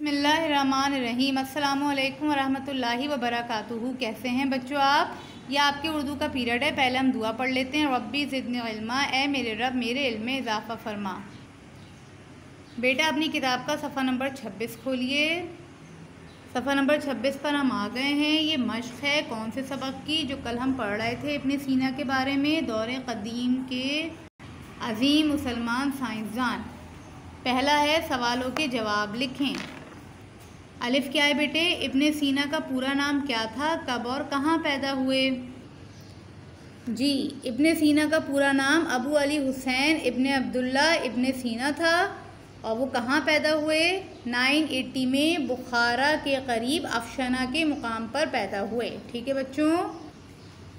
बिस्मिल्लाहिर्रहमानिर्रहीम। अस्सलामुअलैकुम वरहमतुल्लाहि वबरकातुहू। कैसे हैं बच्चों आप? यह आपके उर्दू का पीरियड है। पहले हम दुआ पढ़ लेते हैं। रब्बी ज़िदनी इल्मा, ए मेरे रब मेरे इल्म में इजाफ़ा फरमा। बेटा अपनी किताब का सफ़ा नंबर 26 खोलिए। सफ़ा नंबर 26 पर हम आ गए हैं। ये मश्क है कौन से सबक की, जो कल हम पढ़ रहे थे इब्न सीना के बारे में, दौर क़दीम के अज़ीम मुसलमान साइंसदान। पहला है सवालों के जवाब लिखें। अलिफ क्या है बेटे? इब्न सीना का पूरा नाम क्या था, कब और कहाँ पैदा हुए? जी, इब्न सीना का पूरा नाम अबू अली हुसैन इब्न अब्दुल्ला इब्न सीना था। और वो कहाँ पैदा हुए? 980 में बुखारा के करीब अफशना के मुकाम पर पैदा हुए। ठीक है बच्चों।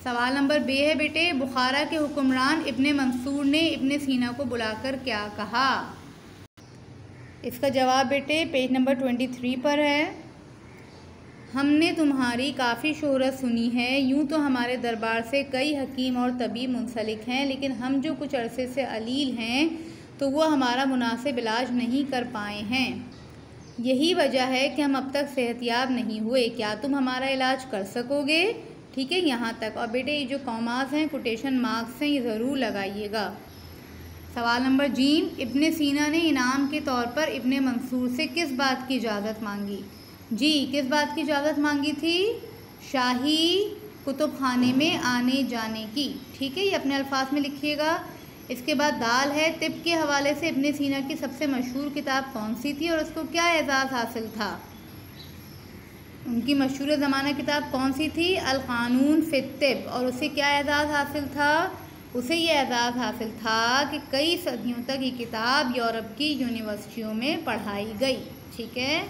सवाल नंबर बे है बेटे, बुखारा के हुक्मरान इब्न मंसूर ने इब्न सीना को बुलाकर क्या कहा? इसका जवाब बेटे पेज नंबर 23 पर है। हमने तुम्हारी काफ़ी शोहरत सुनी है, यूँ तो हमारे दरबार से कई हकीम और तबीब मुंसलिक हैं, लेकिन हम जो कुछ अरसे से अलील हैं तो वो हमारा मुनासिब इलाज नहीं कर पाए हैं। यही वजह है कि हम अब तक सेहतयाब नहीं हुए। क्या तुम हमारा इलाज कर सकोगे? ठीक है, यहाँ तक। और बेटे ये जो कॉमास हैं, कोटेशन मार्क्स हैं, ये ज़रूर लगाइएगा। सवाल नंबर जीम, इब्न सीना ने इनाम के तौर पर इब्न मंसूर से किस बात की इजाज़त मांगी? जी, किस बात की इजाज़त मांगी थी? शाही कुतुब खाने में आने जाने की। ठीक है, ये अपने अल्फाज में लिखिएगा। इसके बाद दाल है, तिब के हवाले से इब्न सीना की सबसे मशहूर किताब कौन सी थी और उसको क्या एजाज़ हासिल था? उनकी मशहूर ज़माना किताब कौन सी थी? अल क़ानून फ़ी तिब। और उसे क्या एजाज़ हासिल था? उसे ये एजाज़ हासिल था कि कई सदियों तक ये किताब यूरोप की यूनिवर्सिटियों में पढ़ाई गई। ठीक है।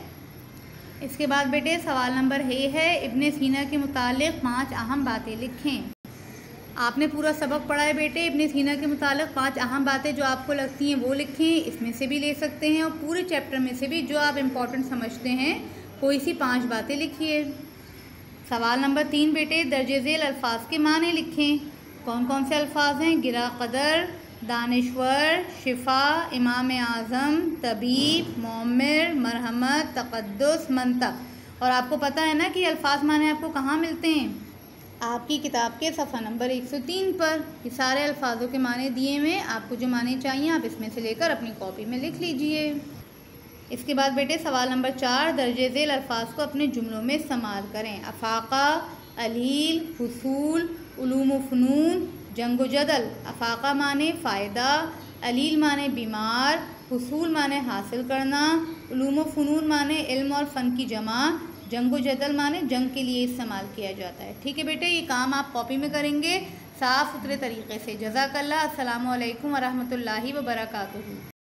इसके बाद बेटे सवाल नंबर है इब्न सीना के मुतालिक 5 अहम बातें लिखें। आपने पूरा सबक पढ़ा है बेटे। इब्न सीना के मुतालिक 5 अहम बातें जो आपको लगती हैं वो लिखें। इसमें से भी ले सकते हैं और पूरे चैप्टर में से भी जो आप इम्पोर्टेंट समझते हैं कोई सी 5 बातें लिखिए। सवाल नंबर 3 बेटे दर्जे झेल अल्फाज के माने लिखें। कौन कौन से अल्फाज हैं? गिरा कदर, दानिश्वर, शिफा, इमाम आज़म, तबीब, मोमिर, मरहमत, तक़द्दुस, मंतक। और आपको पता है ना कि अल्फाज माने आपको कहाँ मिलते हैं? आपकी किताब के सफ़ा नंबर 103 पर ये सारे अल्फाजों के माने दिए हुए। आपको जो माने चाहिए आप इसमें से लेकर अपनी कॉपी में लिख लीजिए। इसके बाद बेटे सवाल नंबर 4 दर्जे झेल अल्फाज को अपने जुमलों में इस्तेमाल करें। अफाका, अलील, हुसूल, उलूम व फ़नून, जंग व जदल। अफाका माने फ़ायदा, अलील माने बीमार, हुसूल माने हासिल करना, उलूम व फ़नून माने इल्म और फ़न की जमा, जंग व जदल माने जंग के लिए इस्तेमाल किया जाता है। ठीक है बेटे, ये काम आप कॉपी में करेंगे साफ़ सुथरे तरीके से। जज़ाकल्लाह। अस्सलामु अलैकुम वरहमतुल्लाहि वबरकातुहू।